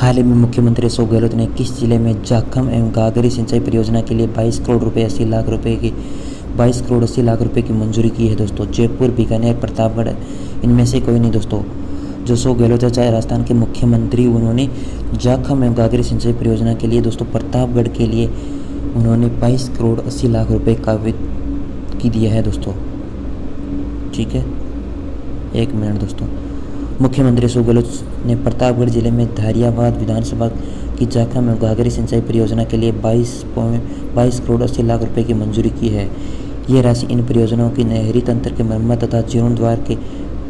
हाल ही में मुख्यमंत्री अशोक गहलोत ने किस जिले में जाखम एवं गागरी सिंचाई परियोजना के लिए 22 करोड़ रुपए 80 लाख रुपए की 22 करोड़ 80 लाख रुपए की मंजूरी की है दोस्तों। जयपुर, बीकानेर, प्रतापगढ़ इनमें से कोई नहीं दोस्तों। जो अशोक गहलोत है, चाहे राजस्थान के मुख्यमंत्री, उन्होंने जाखम एवं गागरी सिंचाई परियोजना के लिए दोस्तों प्रतापगढ़ के लिए उन्होंने 22 करोड़ 80 लाख रुपए का की दिया है दोस्तों। ठीक है, एक मिनट दोस्तों। मुख्यमंत्री अशोक गहलोत ने प्रतापगढ़ जिले में धारियाबाद विधानसभा की जाखम एवं गागरी सिंचाई परियोजना के लिए 22 करोड़ 80 लाख रुपए की मंजूरी की है। ये राशि इन परियोजनाओं की नहरी तंत्र के मरम्मत तथा जीर्णोद्धार के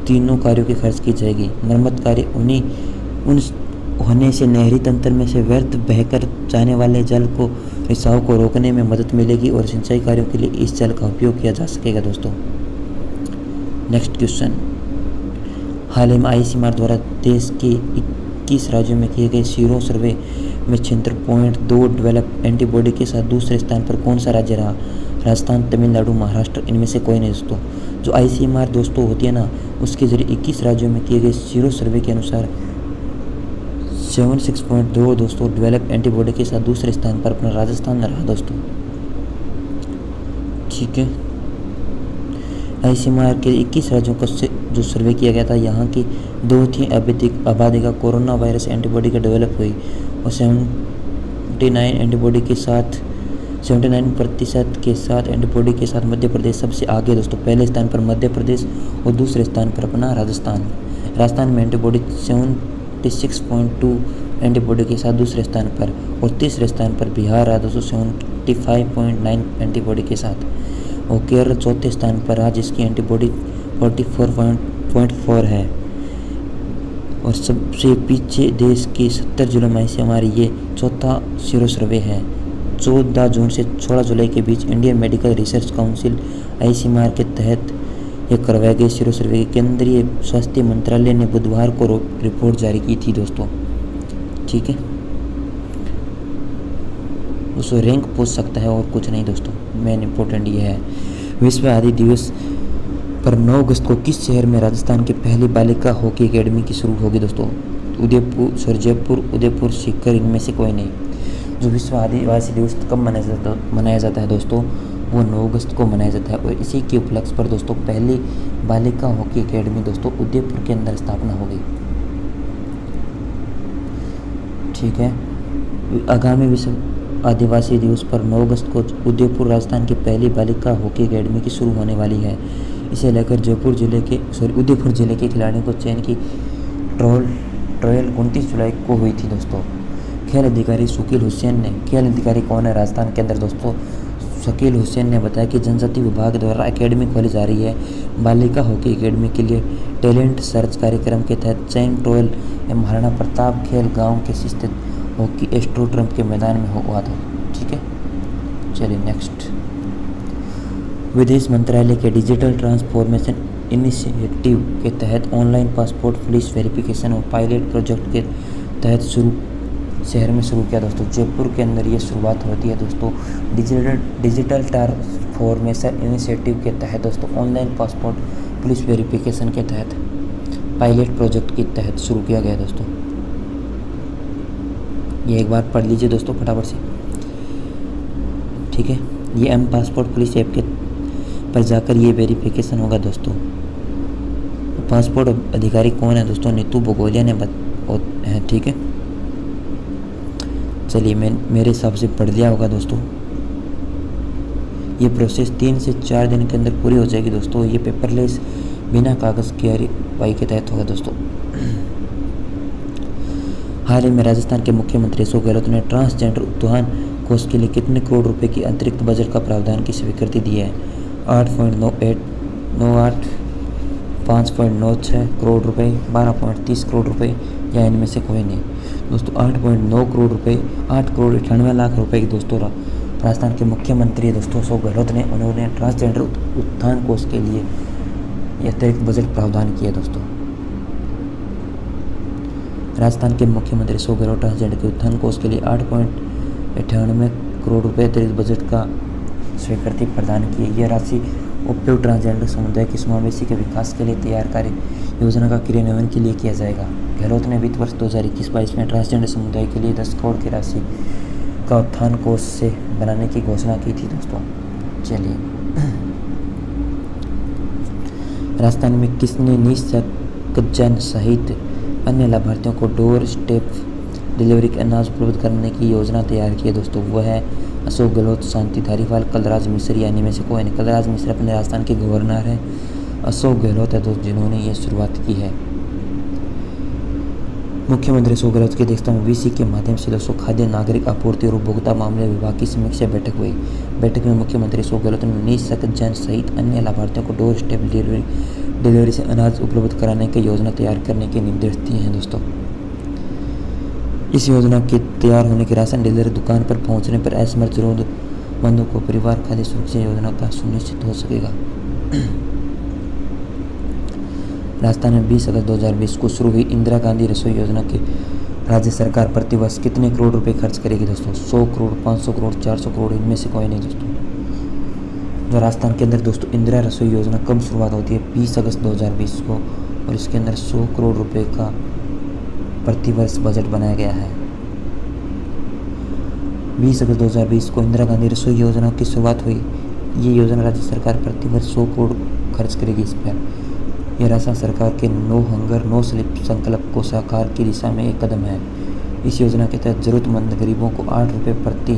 तीनों कार्यों की खर्च की जाएगी। मरम्मत कार्य उन होने से नहरी तंत्र में से व्यर्थ बहकर जाने वाले जल को रिसाव को रोकने में मदद मिलेगी और सिंचाई कार्यों के लिए इस जल का उपयोग किया जा सकेगा दोस्तों। Next question. हाल ही में ICMR द्वारा देश के 21 राज्यों में किए गए सीरो सर्वे में 76.2 डेवलप एंटीबॉडी के साथ दूसरे स्थान पर कौन सा राज्य रहा? राजस्थान, तमिलनाडु, महाराष्ट्र, इनमें से कोई नहीं दोस्तों। जो ICMR दोस्तों होती है ना, उसके जरिए 21 राज्यों में किए गए सीरो सर्वे के अनुसार 76.2 दोस्तों डेवलप एंटीबॉडी के साथ दूसरे स्थान पर अपना राजस्थान रहा दोस्तों। ठीक है, ICMR के 21 राज्यों का जो सर्वे किया गया था, यहाँ की 2/3 आबादी का कोरोना वायरस एंटीबॉडी का डेवलप हुई और 79% के साथ एंटीबॉडी के साथ मध्य प्रदेश सबसे आगे दोस्तों। पहले स्थान पर मध्य प्रदेश और दूसरे स्थान पर अपना राजस्थान में एंटीबॉडी 76.2 एंटीबॉडी के साथ दूसरे स्थान पर, और तीसरे स्थान पर बिहार रहा दोस्तों 75.9 एंटीबॉडी के साथ, और केरल चौथे स्थान पर रहा जिसकी एंटीबॉडी 44.4 है। और सबसे पीछे देश के 70 जिलों में से हमारी ये चौथा सीरो सर्वे है। 14 जून से 16 जुलाई के बीच Indian Medical Research Council ICMR के तहत ये करवाए गए सीरो सर्वे के केंद्रीय स्वास्थ्य मंत्रालय ने बुधवार को रिपोर्ट जारी की थी दोस्तों। ठीक है, उसको रैंक पूछ सकता है और कुछ नहीं दोस्तों। मेन इंपॉर्टेंट ये है, विश्व आदि दिवस पर 9 अगस्त को किस शहर में राजस्थान की पहली बालिका हॉकी एकेडमी की शुरू होगी दोस्तों? जयपुर, उदयपुर, सीकर, इनमें से कोई नहीं। जो विश्व आदिवासी दिवस कब मनाया जाता है दोस्तों? वो 9 अगस्त को मनाया जाता है, और इसी के उपलक्ष्य पर दोस्तों पहली बालिका हॉकी एकेडमी दोस्तों उदयपुर के अंदर स्थापना होगी। ठीक है, आगामी विश्व आदिवासी दिवस पर 9 अगस्त को उदयपुर राजस्थान की पहली बालिका हॉकी एकेडमी की शुरू होने वाली है। इसे लेकर उदयपुर जिले के खिलाड़ियों को चयन की ट्रायल 29 जुलाई को हुई थी दोस्तों। खेल अधिकारी शकील हुसैन ने, खेल अधिकारी कौन है राजस्थान के अंदर दोस्तों? शकील हुसैन ने बताया कि जनजाति विभाग द्वारा एकेडमी खोली जा रही है। बालिका हॉकी एकेडमी के लिए टैलेंट सर्च कार्यक्रम के तहत चयन ट्रायल महाराणा प्रताप खेल गांव के स्थित हॉकी एस्ट्रोड्रम के मैदान में हुआ था। ठीक है, चलिए नेक्स्ट। विदेश मंत्रालय के डिजिटल ट्रांसफॉर्मेशन इनिशिएटिव के तहत ऑनलाइन पासपोर्ट पुलिस वेरिफिकेशन और पायलट प्रोजेक्ट के तहत शहर में शुरू किया दोस्तों। जयपुर के अंदर ये शुरुआत होती है दोस्तों। डिजिटल ट्रांसफॉर्मेशन इनिशिएटिव के तहत दोस्तों ऑनलाइन पासपोर्ट पुलिस वेरिफिकेशन के तहत पायलट प्रोजेक्ट के तहत शुरू किया गया दोस्तों। ये एक बार पढ़ लीजिए दोस्तों फटाफट से। ठीक है, ये पासपोर्ट पुलिस ऐप के पर जाकर ये वेरिफिकेशन होगा दोस्तों। पासपोर्ट अधिकारी कौन है दोस्तों? नीतू बगोलिया ने है। ठीक है, चलिए मेरे हिसाब से पढ़ लिया होगा दोस्तों। ये प्रोसेस 3 से 4 दिन के अंदर पूरी हो जाएगी दोस्तों। ये पेपरलेस बिना कागज़ की कार्रवाई के तहत होगा दोस्तों। हाल ही में राजस्थान के मुख्यमंत्री अशोक गहलोत ने ट्रांसजेंडर उत्थान कोष के लिए कितने करोड़ रुपए की अतिरिक्त बजट का प्रावधान की स्वीकृति दी है? 8.98 5.96 करोड़ रुपए, 12.30 करोड़ रुपए, या इनमें से कोई नहीं दोस्तों। 8.9 करोड़ रुपए, 8 करोड़ 98 लाख रुपए की दोस्तों राजस्थान के मुख्यमंत्री दोस्तों अशोक गहलोत ने उन्होंने ट्रांसजेंडर उत्थान कोष के लिए अतिरिक्त बजट प्रावधान किया दोस्तों। राजस्थान के मुख्यमंत्री अशोक गहलोत ट्रांसजेंडर के उत्थान कोष के लिए 8.98 करोड़ रुपए अतिरिक्त बजट का स्वीकृति प्रदान की। यह राशि उपयोग ट्रांसजेंडर समुदाय के समावेशी के विकास के लिए तैयार कार्य योजना का क्रियान्वयन के लिए किया जाएगा। गहलोत ने वित्त वर्ष 2021-22 में ट्रांसजेंडर समुदाय के लिए 10 करोड़ की राशि का उत्थान कोष से बनाने की घोषणा की थी दोस्तों। चलिए, राजस्थान में किसने निःशक्तजन सहित अन्य लाभार्थियों को डोर स्टेप डिलीवरी के अनाज उपलब्ध करने की योजना तैयार की है दोस्तों? वो है अशोक गहलोत, शांति धारीवाल, कलराज मिश्र, यानी में से कोई नहीं। कलराज मिश्र अपने राजस्थान के गवर्नर हैं। अशोक गहलोत है दोस्तों जिन्होंने ये शुरुआत की है। मुख्यमंत्री अशोक गहलोत की अध्यक्षता में वीसी के माध्यम से दोस्तों खाद्य नागरिक आपूर्ति और उपभोक्ता मामले विभाग की समीक्षा बैठक हुई। बैठक में मुख्यमंत्री अशोक गहलोत ने निःशक्तजन सहित अन्य लाभार्थियों को डोर स्टेप डिलीवरी से अनाज उपलब्ध कराने की योजना तैयार करने के निर्देश दिए हैं दोस्तों। इस योजना के तैयार होने के राशन डीलर दुकान पर पहुंचने पर असमर्थ जरूरतमंदों को परिवार खाद्य सुरक्षा योजना का सुनिश्चित हो सकेगा। राजस्थान में 20 अगस्त 2020 को शुरू हुई इंदिरा गांधी रसोई योजना के राज्य सरकार प्रतिवर्ष कितने करोड़ रुपए खर्च करेगी दोस्तों? 100 करोड़, 500 करोड़, 400 करोड़, इनमें से कोई नहीं दोस्तों। जो राजस्थान के अंदर दोस्तों इंदिरा रसोई योजना कब शुरुआत होती है? 20 अगस्त 2020 को, और इसके अंदर 100 करोड़ रुपए का प्रतिवर्ष बजट बनाया गया है। 20 अगस्त 2020 को इंदिरा गांधी रसोई योजना की शुरुआत हुई। ये योजना राज्य सरकार प्रतिवर्ष 100 करोड़ खर्च करेगी इस पर। यह राजस्थान सरकार के नो हंगर नो स्लिप संकल्प को साकार की दिशा में एक कदम है। इस योजना के तहत जरूरतमंद गरीबों को 8 रुपये प्रति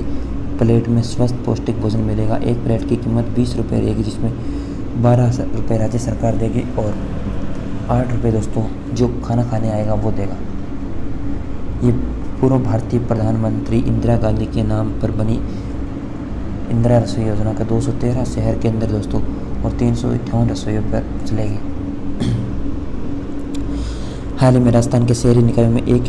प्लेट में स्वस्थ पौष्टिक भोजन मिलेगा। एक प्लेट की कीमत 20 रुपये रहेगी, जिसमें 12 रुपये राज्य सरकार देगी और 8 रुपये दोस्तों जो खाना खाने आएगा वो देगा। ये पूर्व भारतीय प्रधानमंत्री इंदिरा गांधी के नाम पर बनी इंदिरा रसोई योजना का 213 शहर के अंदर दोस्तों और 358 रसोइयों पर चलेगी। हाल ही में राजस्थान के शहरी निकायों में एक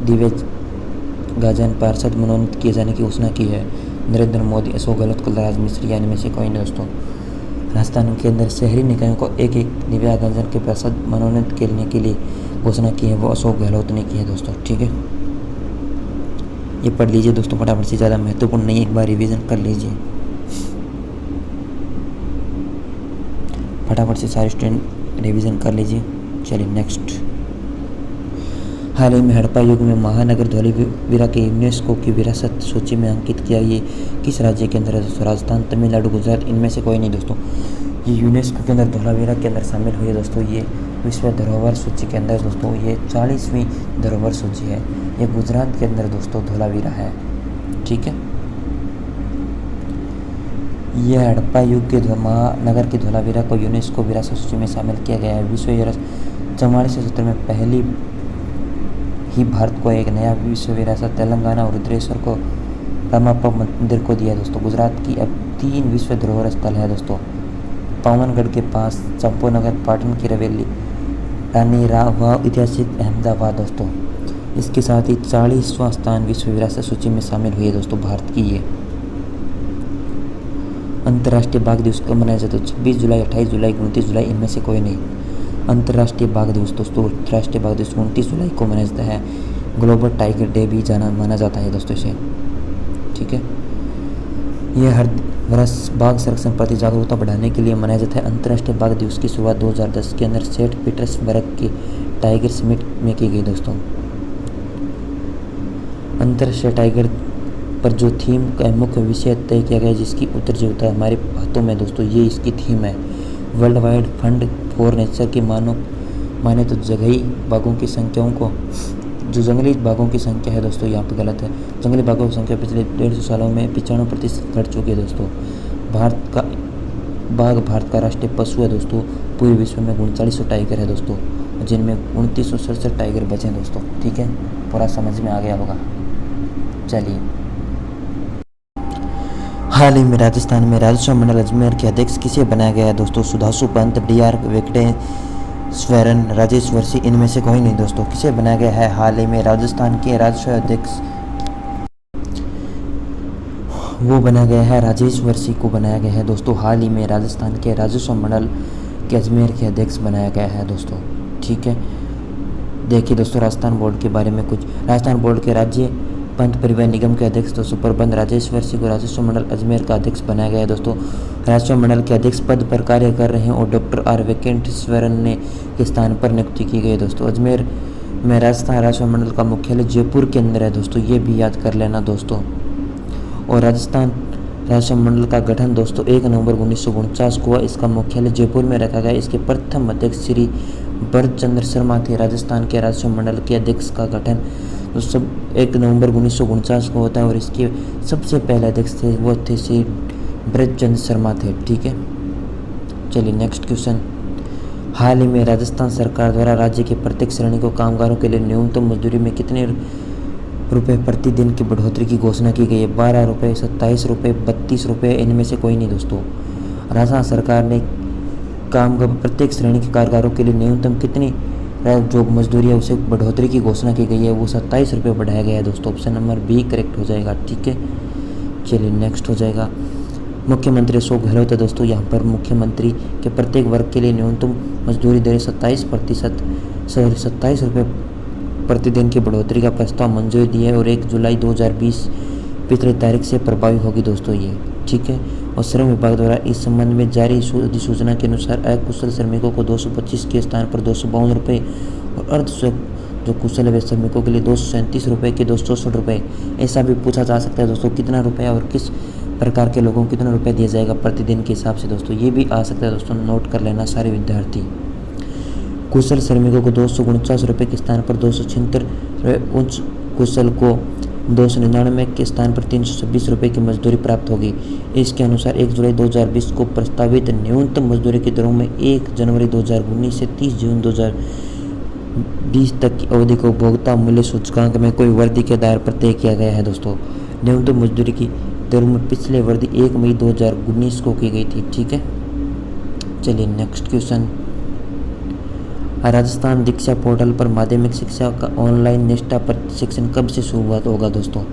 दिव्यांगजन पार्षद मनोनीत किए जाने की घोषणा की है। नरेंद्र मोदी, अशोक गहलोत, कलराज मिश्र, यानी में से कोई नहीं दोस्तों। राजस्थान के अंदर शहरी निकायों को एक दिव्यांगजन के पार्षद मनोनीत करने के लिए घोषणा की है, वो अशोक गहलोत ने की है दोस्तों। ठीक है, ये पढ़ लीजिए दोस्तों फटाफट से, ज़्यादा महत्वपूर्ण नहीं, एक बार रिवीजन कर लीजिए फटाफट से, सारे स्टूडेंट रिवीजन कर लीजिए। चलिए नेक्स्ट। हाल ही में हड़प्पा युग में महानगर धोलावीरा के यूनेस्को की विरासत सूची में अंकित किया। ये किस राज्य के अंदर है दोस्तों? राजस्थान, तमिलनाडु, गुजरात, इनमें से कोई नहीं दोस्तों। ये यूनेस्को के अंदर धोलावीरा के अंदर शामिल हुई है दोस्तों। ये विश्व धरोहर सूची के अंदर दोस्तों ये 40वीं धरोहर सूची है। ये गुजरात के अंदर दोस्तों धोलावीरा है। ठीक है, यह हड़प्पा युग के महानगर के धोलावीरा को यूनेस्को विरासत सूची में शामिल किया गया है। विश्व 4470 में पहली ही भारत को एक नया विश्व विरासत तेलंगाना और रुद्रेश्वर को रामप्पा मंदिर को दिया दोस्तों। गुजरात की अब 3 विश्व धरोहर स्थल है दोस्तों। पावनगढ़ के पास चंपोनगर, पाटन की रवेली, रानी राव, ऐतिहासिक अहमदाबाद दोस्तों। इसके साथ ही 40वां स्थान विश्व विरासत सूची में शामिल हुई है दोस्तों भारत की। ये अंतर्राष्ट्रीय बाघ दिवस कब मनाया जाता है? 26 जुलाई, 28 जुलाई, 29 जुलाई, इनमें से कोई नहीं। अंतर्राष्ट्रीय बाघ दिवस दोस्तों, अंतर्राष्ट्रीय बाघ दिवस 29 जुलाई को मनाया जाता है। ग्लोबल टाइगर डे भी माना जाता है दोस्तों इसे। ठीक है, यह हर वर्ष बाघ संरक्षण प्रति जागरूकता बढ़ाने के लिए मनाया जाता है। अंतर्राष्ट्रीय बाघ दिवस की शुरुआत 2010 के अंदर सेंट पीटर्सबर्ग के टाइगर समिट में की गई दोस्तों। अंतर्राष्ट्रीय टाइगर पर जो थीम का मुख्य विषय तय किया गया, जिसकी उत्तरजीविता हमारे हाथों में दोस्तों, ये इसकी थीम है। World wide fund for nature की माने तो जंगली बाघों की संख्याओं को, जो जंगली बाघों की संख्या है दोस्तों यहाँ पे गलत है। जंगली बाघों की संख्या पिछले 150 सालों में 95% घट चुकी है दोस्तों। भारत का राष्ट्रीय पशु है दोस्तों। पूरे विश्व में 3900 टाइगर है दोस्तों, जिनमें 2967 टाइगर बचे हैं दोस्तों। ठीक है, पूरा समझ में आ गया होगा। चलिए, हाल ही में राजस्थान में राजस्व मंडल अजमेर के अध्यक्ष किसे बनाया गया है दोस्तों? सुधांशु पंत, DR वेंकटेश्वरन, राजेश वर्षी, इनमें से कोई नहीं दोस्तों। किसे बनाया गया है हाल ही में राजस्थान के राजस्व अध्यक्ष? वो बनाया गया है राजेश वर्षी को बनाया गया है दोस्तों। हाल ही में राजस्थान के राजस्व मंडल के अजमेर के अध्यक्ष बनाया गया है दोस्तों। ठीक है, देखिए दोस्तों राजस्थान बोर्ड के बारे में कुछ। राजस्थान बोर्ड के राज्य पंत परिवहन निगम के अध्यक्ष दोस्तों प्रबंध राजेश वर्षी को राजस्व मंडल अजमेर का अध्यक्ष बनाया गया है दोस्तों। राजस्व मंडल के अध्यक्ष पद पर कार्य कर रहे हैं और डॉक्टर R वेंकटेश्वरन ने के स्थान पर नियुक्ति की गई है दोस्तों। अजमेर में राजस्थान राष्ट्रमंडल का मुख्यालय जयपुर के अंदर है दोस्तों, ये भी याद कर लेना दोस्तों। और राजस्थान राष्ट्रमंडल का गठन दोस्तों 1 नवंबर 1949 को हुआ। इसका मुख्यालय जयपुर में रखा गया। इसके प्रथम अध्यक्ष श्री भरतचंद्र शर्मा थे। राजस्थान के राष्ट्रमंडल के अध्यक्ष का गठन तो सब 1 नवंबर 1949 को होता है और इसके सबसे पहले अध्यक्ष थे वो थे श्री भरतचंद्र शर्मा थे। ठीक है, चलिए नेक्स्ट क्वेश्चन। हाल ही में राजस्थान सरकार द्वारा राज्य के प्रत्येक श्रेणी को कामगारों के लिए न्यूनतम मजदूरी में कितने रुपए प्रतिदिन की बढ़ोतरी की घोषणा की गई है? 12 रुपये, 27 रुपये, 32 रुपये, इनमें से कोई नहीं दोस्तों। राजस्थान सरकार ने कामगार प्रत्येक श्रेणी के कामगारों के लिए न्यूनतम कितनी जो मजदूरी है उसे बढ़ोतरी की घोषणा की गई है, वो 27 रुपये बढ़ाया गया है दोस्तों। ऑप्शन नंबर बी करेक्ट हो जाएगा। ठीक है, चलिए नेक्स्ट हो जाएगा। मुख्यमंत्री अशोक गहलोत है दोस्तों। यहाँ पर मुख्यमंत्री के प्रत्येक वर्ग के लिए न्यूनतम मजदूरी दर 27 रुपये प्रतिदिन की बढ़ोतरी का प्रस्ताव मंजूरी दी है और 1 जुलाई 2020 पिछली तारीख से प्रभावी होगी दोस्तों ये। ठीक है, और श्रम विभाग द्वारा इस संबंध में जारी अधिसूचना के अनुसार अकुशल श्रमिकों को 225 के स्थान पर 252 रुपये और अर्ध जो कुशल है श्रमिकों के लिए 237 रुपये के 264 रुपये। ऐसा भी पूछा जा सकता है दोस्तों कितना रुपया और किस प्रकार के लोगों को कितना रुपया दिया जाएगा प्रतिदिन के हिसाब से दोस्तों, ये भी आ सकता है दोस्तों। नोट कर लेना सारे विद्यार्थी। कुशल श्रमिकों को 249 रुपये के स्थान पर 276 रुपये, उच्च कुशल को 299 के स्थान पर 326 रुपये की मजदूरी प्राप्त होगी। इसके अनुसार 1 जुलाई 2020 को प्रस्तावित न्यूनतम मजदूरी की दरों में 1 जनवरी 2019 से 30 जून 2020 तक की अवधि को उपभोक्ता मूल्य सूचकांक में कोई वृद्धि के आधार पर तय किया गया है दोस्तों। न्यूनतम मजदूरी की दरों में पिछले वृद्धि 1 मई 2019 को की गई थी। ठीक है, चलिए नेक्स्ट क्वेश्चन। राजस्थान दीक्षा पोर्टल पर माध्यमिक शिक्षा का ऑनलाइन निष्ठा प्रशिक्षण कब से शुरुआत होगा दोस्तों?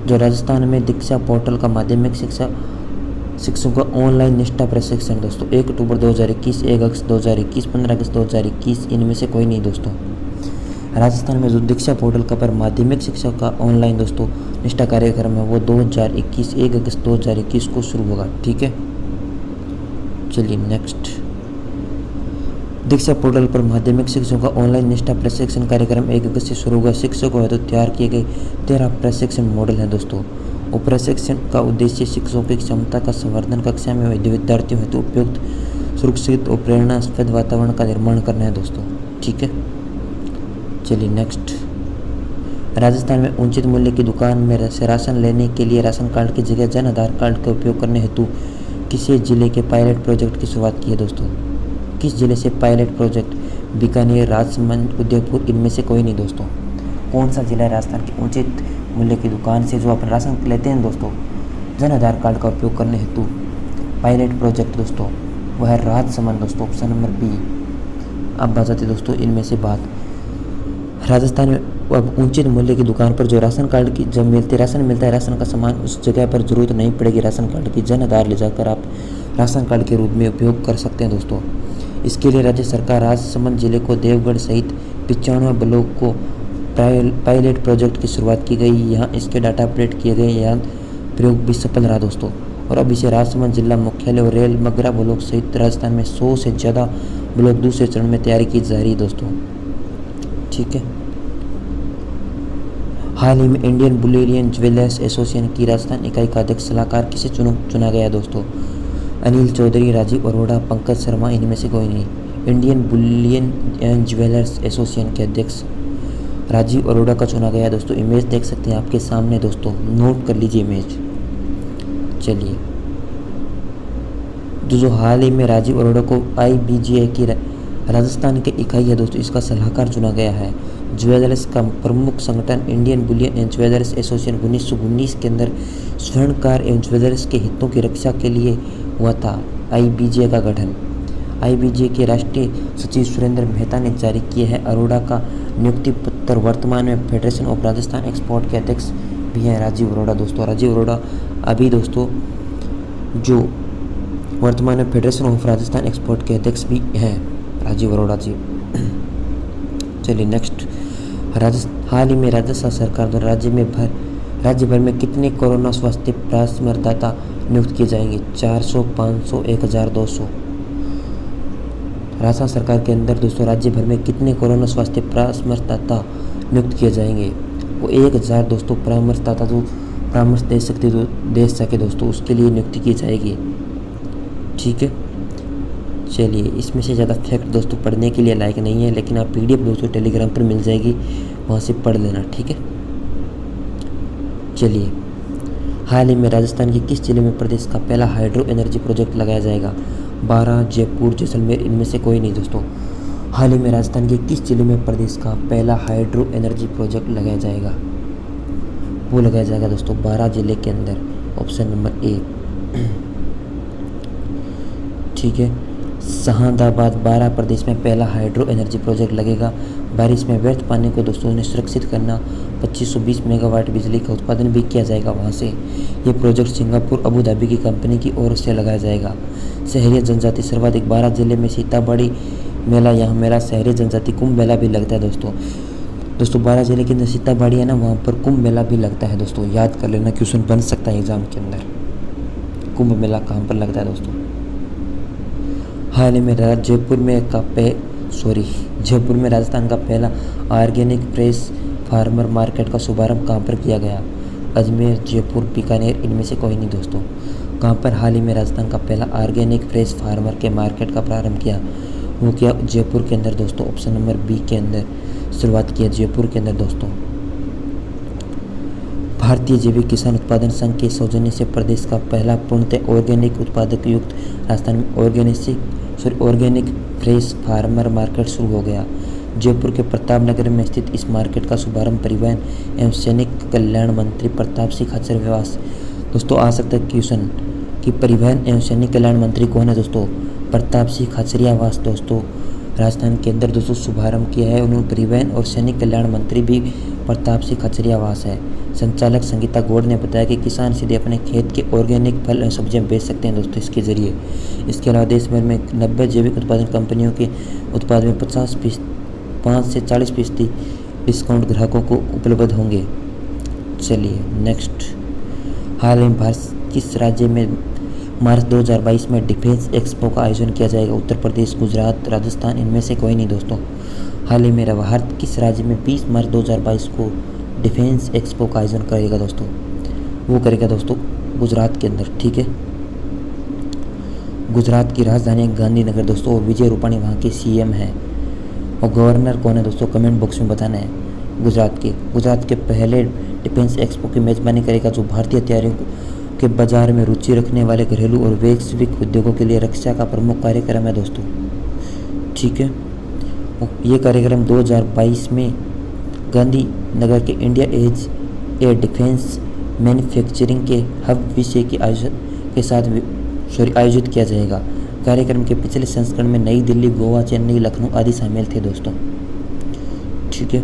जो राजस्थान में दीक्षा पोर्टल का माध्यमिक शिक्षकों का ऑनलाइन निष्ठा प्रशिक्षण दोस्तों 1 अक्टूबर 2021, 1 अगस्त 2021, 15 अगस्त 2021, इनमें से कोई नहीं दोस्तों। राजस्थान में जो दीक्षा पोर्टल का पर माध्यमिक शिक्षा का ऑनलाइन दोस्तों निष्ठा कार्यक्रम है वो 2021 1 अगस्त 2021 को शुरू होगा। ठीक है, चलिए नेक्स्ट। दीक्षा पोर्टल पर माध्यमिक शिक्षकों का ऑनलाइन निष्ठा प्रशिक्षण कार्यक्रम 1 अगस्त से शुरू होगा। शिक्षकों हेतु तैयार किए गए 13 प्रशिक्षण मॉडल हैं दोस्तों। और प्रशिक्षण का उद्देश्य शिक्षकों की क्षमता का संवर्धन, कक्षा में विद्यार्थियों हेतु उपयुक्त, सुरक्षित और प्रेरणास्पद वातावरण का निर्माण करना है दोस्तों। ठीक है, चलिए नेक्स्ट। राजस्थान में उचित मूल्य की दुकान में से राशन लेने के लिए राशन कार्ड की जगह जन आधार कार्ड का उपयोग करने हेतु किसी जिले के पायलट प्रोजेक्ट की शुरुआत की है दोस्तों? किस जिले से पायलट प्रोजेक्ट? बीकानेर, राजसमंद, उदयपुर, इनमें से कोई नहीं दोस्तों। कौन सा जिला है राजस्थान की उचित मूल्य की दुकान से जो अपन राशन लेते हैं दोस्तों जन आधार कार्ड का उपयोग करने हेतु पायलट प्रोजेक्ट दोस्तों, वह है राजसमंद दोस्तों। Option number B. अब बात आती है दोस्तों इनमें से बात। राजस्थान में अब उचित मूल्य की दुकान पर जो राशन कार्ड की जब राशन मिलता है, राशन का सामान, उस जगह पर जरूरत नहीं पड़ेगी राशन कार्ड की, जन आधार ले जाकर आप राशन कार्ड के रूप में उपयोग कर सकते हैं दोस्तों। इसके लिए राज्य सरकार राजसमंद जिले को देवगढ़ सहित 95 ब्लॉक को पायलट प्रोजेक्ट की शुरुआत की गई। यहाँ इसके डाटा अपडेट किए गए, यहाँ प्रयोग भी सफल रहा दोस्तों। और अब इसे राजसमंद जिला मुख्यालय और रेल मगरा ब्लॉक सहित राजस्थान में 100 से ज़्यादा ब्लॉक दूसरे चरण में तैयारी की जा रही है दोस्तों। ठीक है, हाल ही में इंडियन बुलियन ज्वेलर्स एसोसिएशन की राजस्थान इकाई का अध्यक्ष सलाहकार किसे चुना गया दोस्तों? अनिल चौधरी, राजीव अरोड़ा, पंकज शर्मा, इनमें से कोई नहीं। Indian Boolean and jewellers association के अध्यक्ष राजीव अरोड़ा का चुना गया दोस्तों। इमेज देख सकते हैं आपके सामने दोस्तों, नोट कर लीजिए इमेज। चलिए, जो हाल ही में राजीव अरोड़ा को IBGI की राजस्थान की इकाई है दोस्तों, इसका सलाहकार चुना गया है। ज्वेलर्स का प्रमुख संगठन Indian Boolean and jewellers association 1919 के अंदर स्वर्णकार एवं ज्वेलर्स के हितों की रक्षा के लिए हुआ था। IBGI का गठन IBGI के राष्ट्रीय सचिव सुरेंद्र मेहता ने जारी किया है। अरोड़ा का नियुक्ति पत्र वर्तमान में फेडरेशन ऑफ राजस्थान एक्सपोर्ट के अध्यक्ष भी हैं राजीव अरोड़ा दोस्तों। राजीव अरोड़ा अभी दोस्तों जो वर्तमान में फेडरेशन ऑफ राजस्थान एक्सपोर्ट के अध्यक्ष भी हैं राजीव अरोड़ा जी। चलिए नेक्स्ट। हाल ही में राजस्थान सरकार द्वारा राज्य भर में कितने कोरोना स्वास्थ्य परामर्शदाता नियुक्त किए जाएंगे? 400, 500, 1200। राजस्थान सरकार के अंदर दोस्तों राज्य भर में कितने कोरोना स्वास्थ्य परामर्शदाता नियुक्त किए जाएंगे? वो 1000 दोस्तों परामर्शदाता जो परामर्श दे सके दोस्तों, उसके लिए नियुक्ति की जाएगी। ठीक है, चलिए, इसमें से ज़्यादा फैक्ट दोस्तों पढ़ने के लिए लायक नहीं है, लेकिन आप PDF दोस्तों टेलीग्राम पर मिल जाएगी, वहाँ से पढ़ लेना। ठीक है, चलिए, हाल ही में राजस्थान के किस जिले में प्रदेश का पहला हाइड्रो एनर्जी प्रोजेक्ट लगाया जाएगा? बारां, जयपुर, जैसलमेर, इनमें से कोई नहीं दोस्तों। हाल ही में राजस्थान के किस जिले में प्रदेश का पहला हाइड्रो एनर्जी प्रोजेक्ट लगाया जाएगा? वो लगाया जाएगा दोस्तों बारां जिले के अंदर, ऑप्शन नंबर ए। ठीक है, शहादाबाद बारां प्रदेश में पहला हाइड्रो एनर्जी प्रोजेक्ट लगेगा। बारिश में व्यर्थ पानी को दोस्तों उन्हें सुरक्षित करना, 2520 मेगावाट बिजली का उत्पादन भी किया जाएगा वहाँ से। ये प्रोजेक्ट सिंगापुर अबू धाबी की कंपनी की ओर से लगाया जाएगा। शहरी जनजाति सर्वाधिक बारां जिले में सीताबाड़ी मेला, यहाँ मेला शहरी जनजाति कुंभ मेला भी लगता है दोस्तों बारां जिले के अंदर सीताबाड़ी है ना, वहाँ पर कुंभ मेला भी लगता है दोस्तों, याद कर लेना, क्वेश्चन बन सकता है एग्जाम के अंदर। कुंभ मेला कहाँ पर लगता है दोस्तों? हाल ही में जयपुर में राजस्थान का पहला ऑर्गेनिक फ्रेश फार्मर मार्केट का शुभारंभ कहाँ पर किया गया? अजमेर, जयपुर, बीकानेर, इनमें से कोई नहीं दोस्तों। कहाँ पर हाल ही में राजस्थान का पहला ऑर्गेनिक फ्रेश फार्मर के मार्केट का प्रारंभ किया? वो किया जयपुर के अंदर दोस्तों, ऑप्शन नंबर बी के अंदर शुरुआत किया जयपुर के अंदर दोस्तों। भारतीय जैविक किसान उत्पादन संघ के सौजन्य से प्रदेश का पहला पूर्णतः ऑर्गेनिक उत्पादक युक्त राजस्थान में ऑर्गेनिक फ्रेश फार्मर मार्केट शुरू हो गया। जयपुर के प्रताप नगर में स्थित इस मार्केट का शुभारंभ परिवहन एवं सैनिक कल्याण मंत्री प्रताप सिंह खाचरियावास। दोस्तों आ सकता है क्वेश्चन कि परिवहन एवं सैनिक कल्याण मंत्री कौन है दोस्तों? प्रताप सिंह खाचरियावास दोस्तों राजस्थान के अंदर दोस्तों शुभारंभ किया है। उन्होंने परिवहन और सैनिक कल्याण मंत्री भी प्रताप सिंह खाचरियावास है। संचालक संगीता गौड़ ने बताया कि किसान सीधे अपने खेत के ऑर्गेनिक फल और सब्जियां बेच सकते हैं दोस्तों इसके जरिए। इसके अलावा देश भर में 90 जैविक उत्पादन कंपनियों के उत्पाद में 5 से 40% डिस्काउंट ग्राहकों को उपलब्ध होंगे। चलिए नेक्स्ट, हाल में भारत किस राज्य में मार्च 2022 में डिफेंस एक्सपो का आयोजन किया जाएगा? उत्तर प्रदेश, गुजरात, राजस्थान, इनमें से कोई नहीं दोस्तों। हाल ही में भारत किस राज्य में 20 मार्च 2022 को डिफेंस एक्सपो का आयोजन करेगा दोस्तों? वो करेगा दोस्तों गुजरात के अंदर। ठीक है, गुजरात की राजधानी गांधीनगर दोस्तों, और विजय रूपाणी वहाँ के CM हैं। और गवर्नर कौन है दोस्तों? कमेंट बॉक्स में बताना है। गुजरात के पहले डिफेंस एक्सपो की मेजबानी करेगा जो भारतीय तैयारियों के बाजार में रुचि रखने वाले घरेलू और वैश्विक उद्योगों के लिए रक्षा का प्रमुख कार्यक्रम है दोस्तों। ठीक है, ये कार्यक्रम 2022 में गांधीनगर के India as a defence manufacturing के हब विषय के आयोजित किया जाएगा। कार्यक्रम के पिछले संस्करण में नई दिल्ली, गोवा, चेन्नई, लखनऊ आदि शामिल थे दोस्तों। ठीक है,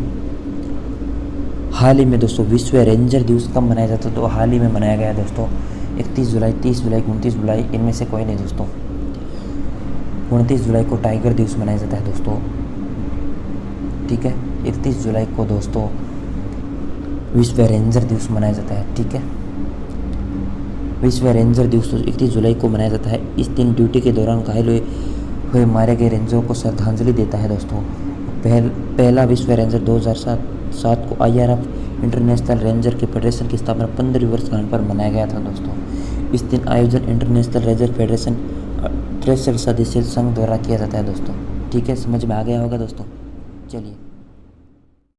हाल ही में दोस्तों विश्व रेंजर दिवस कब मनाया जाता है? तो हाल ही में मनाया गया दोस्तों 31 जुलाई, 30 जुलाई, 29 जुलाई, इनमें से कोई नहीं दोस्तों। 29 जुलाई को टाइगर दिवस मनाया जाता है दोस्तों। ठीक है, 31 जुलाई को दोस्तों विश्व रेंजर दिवस मनाया जाता है। ठीक है, विश्व रेंजर दिवस 31 जुलाई को मनाया जाता है। इस दिन ड्यूटी के दौरान घायल हुए मारे गए रेंजरों को श्रद्धांजलि देता है दोस्तों। पहला विश्व रेंजर 2007 को IRF इंटरनेशनल रेंजर के फेडरेशन की स्थापना 15वीं वर्षगांठ पर मनाया गया था दोस्तों। इस दिन आयोजन इंटरनेशनल रेंजर फेडरेशन 63 सदस्य संघ द्वारा किया जाता है दोस्तों। ठीक है, समझ में आ गया होगा दोस्तों। चलिए।